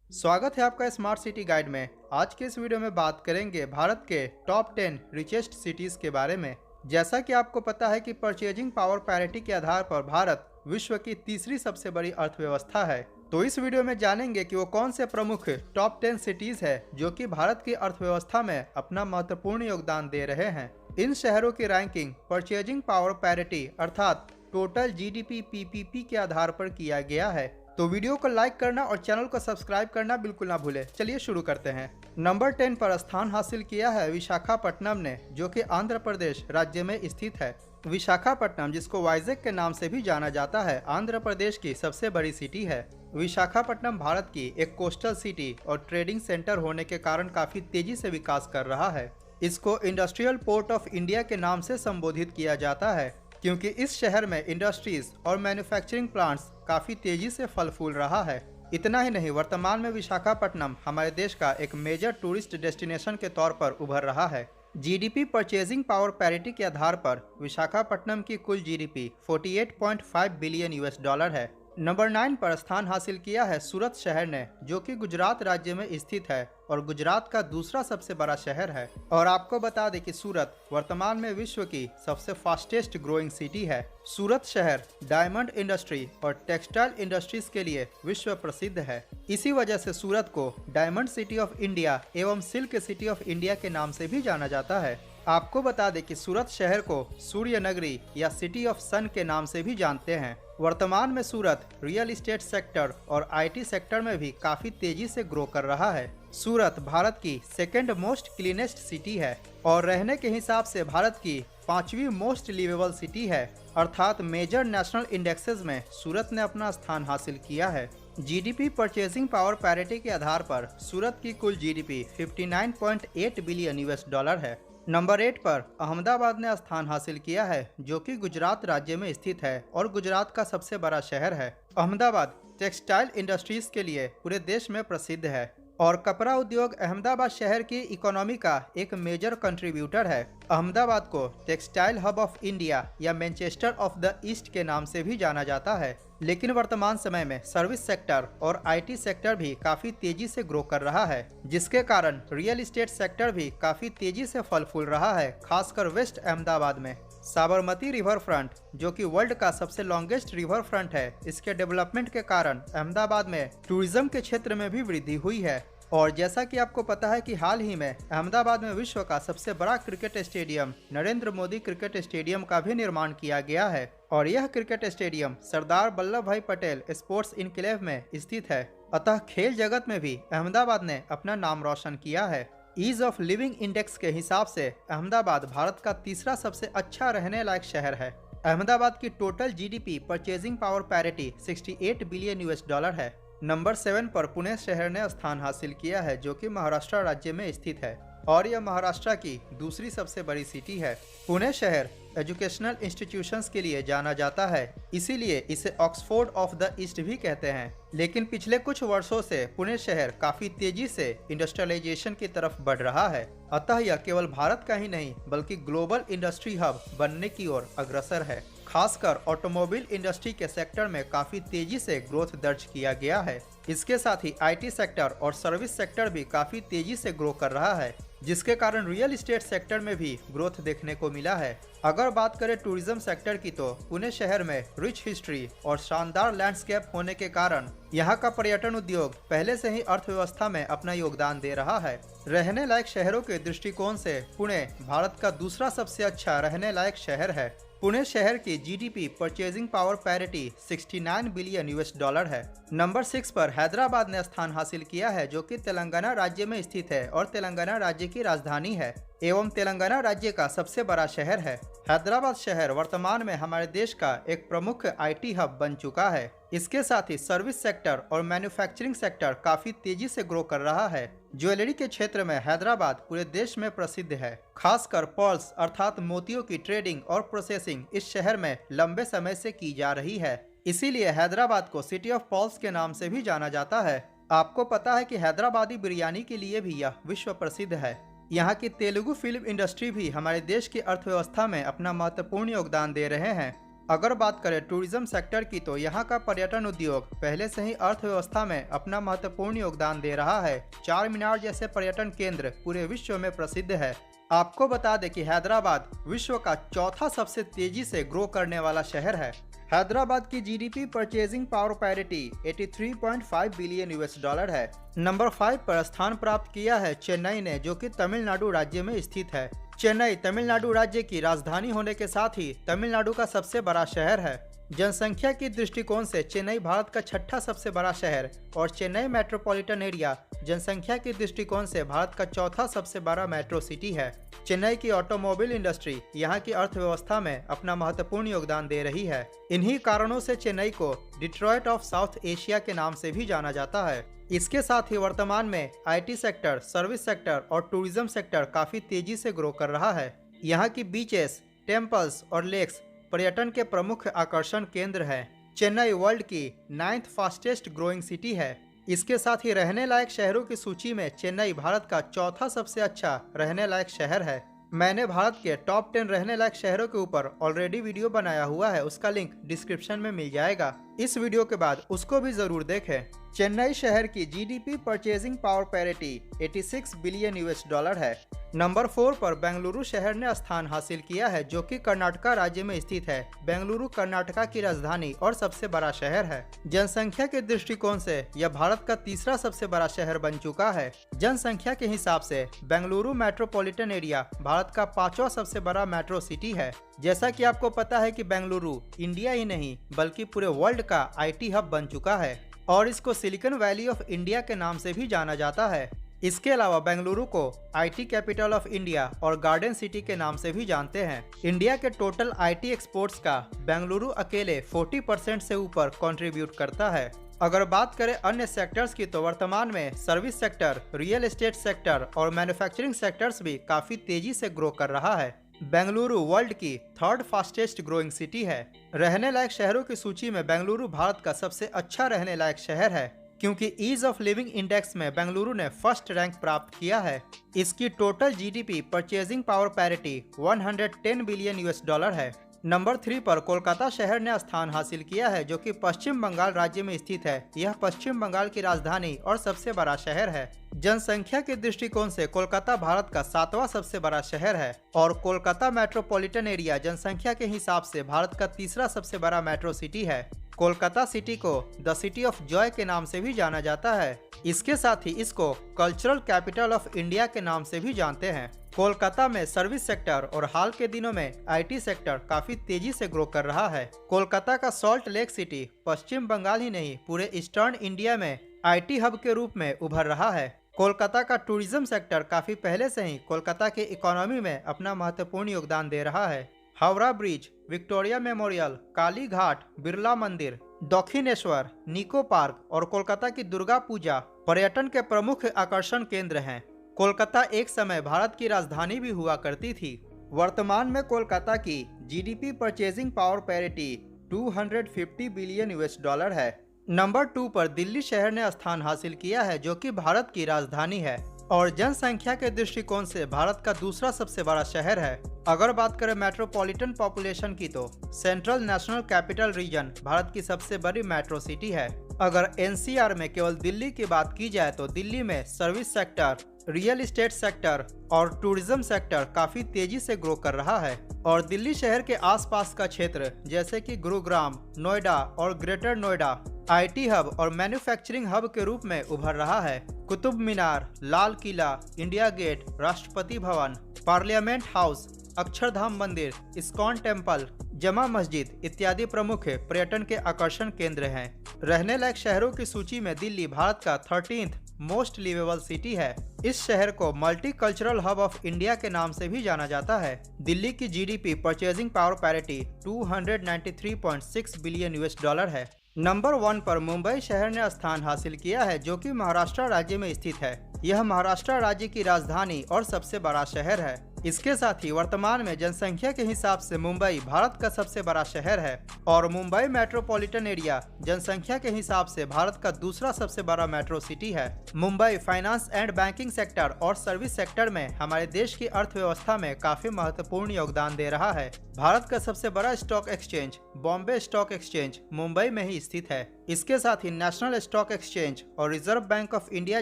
स्वागत है आपका स्मार्ट सिटी गाइड में। आज के इस वीडियो में बात करेंगे भारत के टॉप 10 रिचेस्ट सिटीज के बारे में। जैसा कि आपको पता है कि परचेजिंग पावर पैरिटी के आधार पर भारत विश्व की तीसरी सबसे बड़ी अर्थव्यवस्था है। तो इस वीडियो में जानेंगे कि वो कौन से प्रमुख टॉप 10 सिटीज है जो कि भारत की अर्थव्यवस्था में अपना महत्वपूर्ण योगदान दे रहे हैं। इन शहरों की रैंकिंग परचेजिंग पावर पैरिटी अर्थात टोटल जीडीपी पीपीपी के आधार पर किया गया है। तो वीडियो को लाइक करना और चैनल को सब्सक्राइब करना बिल्कुल ना भूलें। चलिए शुरू करते हैं। नंबर 10 पर स्थान हासिल किया है विशाखापट्टनम ने, जो कि आंध्र प्रदेश राज्य में स्थित है। विशाखापट्टनम, जिसको वाइजैक के नाम से भी जाना जाता है, आंध्र प्रदेश की सबसे बड़ी सिटी है। विशाखापट्टनम भारत की एक कोस्टल सिटी और ट्रेडिंग सेंटर होने के कारण काफी तेजी से विकास कर रहा है। इसको इंडस्ट्रियल पोर्ट ऑफ इंडिया के नाम से संबोधित किया जाता है, क्योंकि इस शहर में इंडस्ट्रीज और मैन्युफैक्चरिंग प्लांट्स काफी तेजी से फल फूल रहा है। इतना ही नहीं, वर्तमान में विशाखापट्टनम हमारे देश का एक मेजर टूरिस्ट डेस्टिनेशन के तौर पर उभर रहा है। जीडीपी परचेजिंग पावर पैरिटी के आधार पर विशाखापट्टनम की कुल जीडीपी 48.5 बिलियन यूएस डॉलर है। नंबर 9 पर स्थान हासिल किया है सूरत शहर ने, जो कि गुजरात राज्य में स्थित है और गुजरात का दूसरा सबसे बड़ा शहर है। और आपको बता दें कि सूरत वर्तमान में विश्व की सबसे फास्टेस्ट ग्रोइंग सिटी है। सूरत शहर डायमंड इंडस्ट्री और टेक्सटाइल इंडस्ट्रीज के लिए विश्व प्रसिद्ध है। इसी वजह से सूरत को डायमंड सिटी ऑफ इंडिया एवं सिल्क सिटी ऑफ इंडिया के नाम से भी जाना जाता है। आपको बता दें कि सूरत शहर को सूर्य नगरी या सिटी ऑफ सन के नाम से भी जानते हैं। वर्तमान में सूरत रियल एस्टेट सेक्टर और आईटी सेक्टर में भी काफी तेजी से ग्रो कर रहा है। सूरत भारत की सेकेंड मोस्ट क्लीनेस्ट सिटी है और रहने के हिसाब से भारत की 5वीं मोस्ट लिवेबल सिटी है, अर्थात मेजर नेशनल इंडेक्सेस में सूरत ने अपना स्थान हासिल किया है। जीडीपी परचेजिंग पावर पैरिटी के आधार पर सूरत की कुल जीडीपी 59.8 बिलियन यूएस डॉलर है। नंबर 8 पर अहमदाबाद ने स्थान हासिल किया है, जो कि गुजरात राज्य में स्थित है और गुजरात का सबसे बड़ा शहर है। अहमदाबाद टेक्सटाइल इंडस्ट्रीज के लिए पूरे देश में प्रसिद्ध है और कपड़ा उद्योग अहमदाबाद शहर की इकोनॉमी का एक मेजर कंट्रीब्यूटर है। अहमदाबाद को टेक्सटाइल हब ऑफ इंडिया या मैनचेस्टर ऑफ द ईस्ट के नाम से भी जाना जाता है। लेकिन वर्तमान समय में सर्विस सेक्टर और आईटी सेक्टर भी काफी तेजी से ग्रो कर रहा है, जिसके कारण रियल एस्टेट सेक्टर भी काफी तेजी से फल फूल रहा है, खासकर वेस्ट अहमदाबाद में। साबरमती रिवर फ्रंट, जो कि वर्ल्ड का सबसे लॉन्गेस्ट रिवर फ्रंट है, इसके डेवलपमेंट के कारण अहमदाबाद में टूरिज्म के क्षेत्र में भी वृद्धि हुई है। और जैसा कि आपको पता है कि हाल ही में अहमदाबाद में विश्व का सबसे बड़ा cricket stadium Narendra Modi cricket stadium का भी निर्माण किया गया है और यह क्रिकेट स्टेडियम सरदार वल्लभ भाई पटेल स्पोर्ट्स इनक्लेव में स्थित है। अतः खेल जगत में भी अहमदाबाद ने अपना नाम रोशन किया है। ईज ऑफ लिविंग इंडेक्स के हिसाब से अहमदाबाद भारत का तीसरा सबसे अच्छा रहने लायक शहर है। अहमदाबाद की total GDP purchasing power parity 68 billion US dollar है। नंबर 7 पर पुणे शहर ने स्थान हासिल किया है, जो कि महाराष्ट्र राज्य में स्थित है और यह महाराष्ट्र की दूसरी सबसे बड़ी सिटी है। पुणे शहर एजुकेशनल इंस्टीट्यूशंस के लिए जाना जाता है, इसीलिए इसे ऑक्सफोर्ड ऑफ द ईस्ट भी कहते हैं। लेकिन पिछले कुछ वर्षों से पुणे शहर काफी तेजी से इंडस्ट्रियलाइजेशन की तरफ बढ़ रहा है, अतः यह केवल भारत का ही नहीं बल्कि ग्लोबल इंडस्ट्री हब बनने की ओर अग्रसर है। खासकर ऑटोमोबाइल इंडस्ट्री के सेक्टर में काफी तेजी से ग्रोथ दर्ज किया गया है। इसके साथ ही आईटी सेक्टर और सर्विस सेक्टर भी काफी तेजी से ग्रो कर रहा है, जिसके कारण रियल एस्टेट सेक्टर में भी ग्रोथ देखने को मिला है। अगर बात करें टूरिज्म सेक्टर की, तो पुणे शहर में रिच हिस्ट्री और शानदार लैंडस्केप होने के कारण यहाँ का पर्यटन उद्योग पहले से ही अर्थव्यवस्था में अपना योगदान दे रहा है। रहने लायक शहरों के दृष्टिकोण से पुणे भारत का दूसरा सबसे अच्छा रहने लायक शहर है। पुणे शहर की GDP purchasing power parity 69 billion US dollar है। नंबर 6 पर हैदराबाद ने स्थान हासिल किया है, जो कि तेलंगाना राज्य में स्थित है और तेलंगाना राज्य की राजधानी है एवं तेलंगाना राज्य का सबसे बड़ा शहर है। हैदराबाद शहर वर्तमान में हमारे देश का एक प्रमुख आईटी हब बन चुका है। इसके साथ ही सर्विस सेक्टर और मैन्युफैक्चरिंग सेक्टर काफी तेजी से ग्रो कर रहा है। ज्वेलरी के क्षेत्र में हैदराबाद पूरे देश में प्रसिद्ध है। खासकर पर्ल्स अर्थात मोतियों की ट्रेडिंग और प्रोसेसिंग इस शहर में लंबे समय से की जा रही है, इसीलिए हैदराबाद को सिटी ऑफ पर्ल्स के नाम से भी जाना जाता है। आपको पता है कि हैदराबादी बिरयानी के लिए भी यह विश्व प्रसिद्ध है। यहाँ की तेलुगु फिल्म इंडस्ट्री भी हमारे देश की अर्थव्यवस्था में अपना महत्वपूर्ण योगदान दे रहे हैं। अगर बात करें टूरिज्म सेक्टर की तो यहाँ का पर्यटन उद्योग पहले से ही अर्थव्यवस्था में अपना महत्वपूर्ण योगदान दे रहा है। चार मीनार जैसे पर्यटन केंद्र पूरे विश्व में प्रसिद्ध है। आपको बता दें कि हैदराबाद विश्व का चौथा सबसे तेजी से ग्रो करने वाला शहर है। हैदराबाद की GDP purchasing power parity 83.5 billion US dollar है। नंबर 5 पर स्थान प्राप्त किया है चेन्नई ने, जो कि तमिलनाडु राज्य में स्थित है। चेन्नई तमिलनाडु राज्य की राजधानी होने के साथ ही तमिलनाडु का सबसे बड़ा शहर है। जनसंख्या की दृष्टिकोण से चेन्नई भारत का छठा सबसे बड़ा शहर और चेन्नई मेट्रोपॉलिटन एरिया जनसंख्या की दृष्टिकोण से भारत का चौथा सबसे बड़ा मेट्रो सिटी है। चेन्नई की ऑटोमोबाइल इंडस्ट्री यहाँ की अर्थव्यवस्था में अपना महत्वपूर्ण योगदान दे रही है। इन्हीं कारणों से चेन्नई को डिट्रॉइट ऑफ साउथ एशिया के नाम से भी जाना जाता है। इसके साथ ही वर्तमान में आईटी सेक्टर, सर्विस सेक्टर और टूरिज्म सेक्टर काफी तेजी से ग्रो कर रहा है। यहाँ की बीचेस, टेम्पल्स और लेक्स पर्यटन के प्रमुख आकर्षण केंद्र हैं। चेन्नई वर्ल्ड की 9th फास्टेस्ट ग्रोइंग सिटी है। इसके साथ ही रहने लायक शहरों की सूची में चेन्नई भारत का चौथा सबसे अच्छा रहने लायक शहर है। मैंने भारत के टॉप 10 रहने लायक शहरों के ऊपर ऑलरेडी वीडियो बनाया हुआ है, उसका लिंक डिस्क्रिप्शन में मिल जाएगा। इस वीडियो के बाद उसको भी जरूर देखें। चेन्नई शहर की GDP purchasing power parity 86 billion US dollar है। नंबर 4 पर बेंगलुरु शहर ने स्थान हासिल किया है, जो कि कर्नाटका राज्य में स्थित है। बेंगलुरु कर्नाटका की राजधानी और सबसे बड़ा शहर है। जनसंख्या के दृष्टिकोण से यह भारत का तीसरा सबसे बड़ा शहर बन चुका है। जनसंख्या के हिसाब से बेंगलुरु मेट्रोपॉलिटन एरिया भारत का 5वां सबसे बड़ा मेट्रो सिटी है। जैसा कि आपको पता है कि बेंगलुरु इंडिया ही नहीं बल्कि पूरे वर्ल्ड का आईटी हब बन चुका है और इसको सिलिकॉन वैली ऑफ इंडिया के नाम से भी जाना जाता है। इसके अलावा बेंगलुरु को आईटी कैपिटल ऑफ इंडिया और गार्डन सिटी के नाम से भी जानते हैं। इंडिया के टोटल आईटी एक्सपोर्ट्स का बेंगलुरु अकेले 40% से ऊपर कंट्रीब्यूट करता है। अगर बात करें अन्य सेक्टर्स की तो वर्तमान में service sector, real estate sector और मैन्युफैक्चरिंग सेक्टर्स भी काफी तेजी से ग्रो कर रहा है। बेंगलुरु वर्ल्ड की 3rd फास्टेस्ट ग्रोइंग सिटी है। रहने लायक शहरों की सूची में बेंगलुरु भारत का सबसे अच्छा रहने लायक शहर है, क्योंकि ईज ऑफ लिविंग इंडेक्स में बेंगलुरु ने फर्स्ट रैंक प्राप्त किया है। इसकी total GDP purchasing power parity 110 billion US dollar है। नंबर 3 पर कोलकाता शहर ने स्थान हासिल किया है, जो कि पश्चिम बंगाल राज्य में स्थित है। यह पश्चिम बंगाल की राजधानी और सबसे बड़ा शहर है। जनसंख्या के दृष्टिकोण से कोलकाता भारत का 7वां सबसे बड़ा शहर है और कोलकाता मेट्रोपॉलिटन एरिया जनसंख्या के हिसाब से भारत का तीसरा सबसे बड़ा मेट्रो सिटी है। कोलकाता सिटी को द सिटी ऑफ जॉय के नाम से भी जाना जाता है। इसके साथ ही इसको कल्चरल कैपिटल ऑफ इंडिया के नाम से भी जानते हैं। कोलकाता में सर्विस सेक्टर और हाल के दिनों में आईटी सेक्टर काफी तेजी से ग्रो कर रहा है। कोलकाता का सॉल्ट लेक सिटी पश्चिम बंगाल ही नहीं पूरे ईस्टर्न इंडिया में आईटी हब के रूप में उभर रहा है। कोलकाता का टूरिज्म सेक्टर काफी पहले से ही कोलकाता के इकोनॉमी में अपना महत्वपूर्ण योगदान दे रहा है। Howrah bridge, Victoria memorial, Kali Ghat, Birla मंदिर, दक्षिणेश्वर, निको पार्क और कोलकाता की दुर्गा पूजा पर्यटन के प्रमुख आकर्षण केंद्र हैं। कोलकाता एक समय भारत की राजधानी भी हुआ करती थी। वर्तमान में कोलकाता की GDP purchasing power parity 250 billion US dollar है। नंबर 2 पर दिल्ली शहर ने स्थान हासिल किया है, जो कि भारत की राजधानी है और जनसंख्या के दृष्टिकोण से भारत का दूसरा सबसे बड़ा शहर है। अगर बात करें मेट्रोपॉलिटन पॉपुलेशन की तो central national capital region Bharat की सबसे बड़ी मेट्रो सिटी है। अगर एनसीआर में केवल दिल्ली की बात की जाए तो दिल्ली में service sector, real estate sector और टूरिज्म सेक्टर काफी तेजी से ग्रो कर रहा है और दिल्ली शहर के आसपास का क्षेत्र जैसे कि गुरुग्राम, नोएडा और ग्रेटर नोएडा आईटी हब और मैन्युफैक्चरिंग हब के रूप में उभर रहा है। Qutub Minar, Lal Qila, India gate, Rashtrapati Bhavan, parliament house, Akshardham मंदिर, इस्कॉन टेम्पल, जमा मस्जिद इत्यादि प्रमुख पर्यटन के आकर्षण केंद्र हैं। रहने लायक शहरों की सूची में दिल्ली भारत का 13th मोस्ट लिवेबल सिटी है। इस शहर को multi cultural hub of India के नाम से भी जाना जाता है। दिल्ली की GDP purchasing power parity 293.6 billion US dollar है। नंबर 1 पर मुंबई शहर ने स्थान हासिल किया है, जो कि महाराष्ट्र राज्य में स्थित है। यह महाराष्ट्र राज्य की राजधानी और सबसे बड़ा शहर है। इसके साथ ही वर्तमान में जनसंख्या के हिसाब से मुंबई भारत का सबसे बड़ा शहर है और मुंबई मेट्रोपॉलिटन एरिया जनसंख्या के हिसाब से भारत का दूसरा सबसे बड़ा मेट्रो सिटी है। Mumbai finance and banking sector और सर्विस सेक्टर में हमारे देश की अर्थव्यवस्था में काफी महत्वपूर्ण योगदान दे रहा है। भारत का सबसे बड़ा stock exchange Bombay stock exchange Mumbai में ही स्थित है। इसके साथ ही नेशनल स्टॉक एक्सचेंज और रिजर्व बैंक ऑफ इंडिया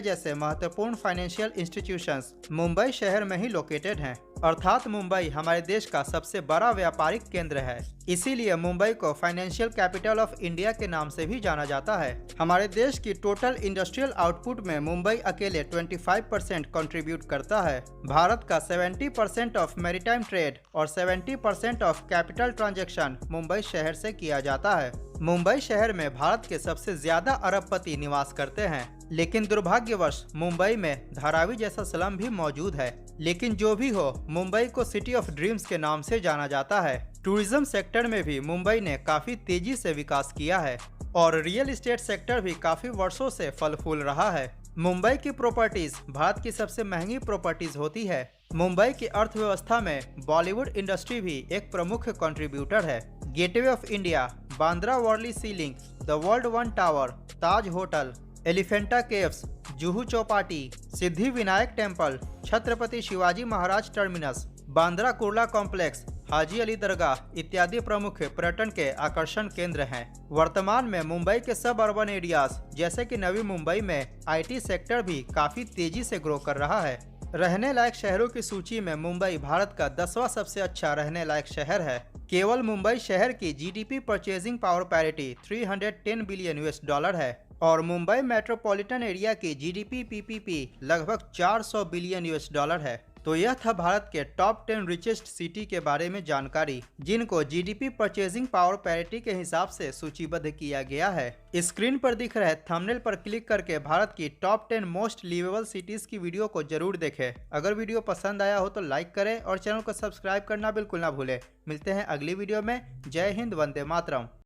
जैसे महत्वपूर्ण फाइनेंशियल इंस्टीट्यूशंस मुंबई शहर में ही लोकेटेड हैं। अर्थात मुंबई हमारे देश का सबसे बड़ा व्यापारिक केंद्र है। इसीलिए मुंबई को फाइनेंशियल कैपिटल ऑफ इंडिया के नाम से भी जाना जाता है। हमारे देश की टोटल इंडस्ट्रियल आउटपुट में मुंबई अकेले 25% कंट्रीब्यूट करता है। भारत का 70% ऑफ मैरीटाइम ट्रेड और 70% ऑफ कैपिटल ट्रांजैक्शन मुंबई शहर से किया जाता है। मुंबई शहर में भारत के सबसे ज्यादा अरबपति निवास करते हैं, लेकिन दुर्भाग्यवश मुंबई में धारावी जैसा स्लम भी मौजूद है। लेकिन जो भी हो, मुंबई को सिटी ऑफ ड्रीम्स के नाम से जाना जाता है। टूरिज्म सेक्टर में भी मुंबई ने काफी तेजी से विकास किया है और रियल एस्टेट सेक्टर भी काफी वर्षों से फल फूल रहा है। मुंबई की प्रॉपर्टीज भारत की सबसे महंगी प्रॉपर्टीज होती है। मुंबई की अर्थव्यवस्था में बॉलीवुड इंडस्ट्री भी एक प्रमुख कंट्रीब्यूटर है। Gateway of India, Bandra Worli sea link, the world one tower, Taj hotel, Elephanta caves, Juhu Chowpatty, Siddhi Vinayak temple, Chhatrapati Shivaji Maharaj terminus, Bandra Kurla complex, Haji Ali Dargah इत्यादि प्रमुख पर्यटन के आकर्षण केंद्र हैं। वर्तमान में मुंबई के सब अर्बन एरियाज जैसे कि नवी मुंबई में आईटी सेक्टर भी काफी तेजी से ग्रो कर रहा है। रहने लायक शहरों की सूची में मुंबई भारत का 10वां सबसे अच्छा रहने लायक शहर है। केवल मुंबई शहर की GDP purchasing power parity 310 billion US है और मुंबई मेट्रोपॉलिटन एरिया की जीडीपी पीपीपी लगभग 400 बिलियन US है। तो यह था भारत के टॉप 10 रिचेस्ट सिटी के बारे में जानकारी, जिनको जीडीपी परचेजिंग पावर पैरिटी के हिसाब से सूचीबद्ध किया गया है। स्क्रीन पर दिख रहे थंबनेल पर क्लिक करके भारत की टॉप 10 मोस्ट लिवेबल सिटीज की वीडियो को जरूर देखें। अगर वीडियो पसंद आया हो तो लाइक करें और चैनल को सब्सक्राइब करना बिल्कुल ना भूलें। मिलते हैं अगली वीडियो में। जय हिंद, वंदे मातरम।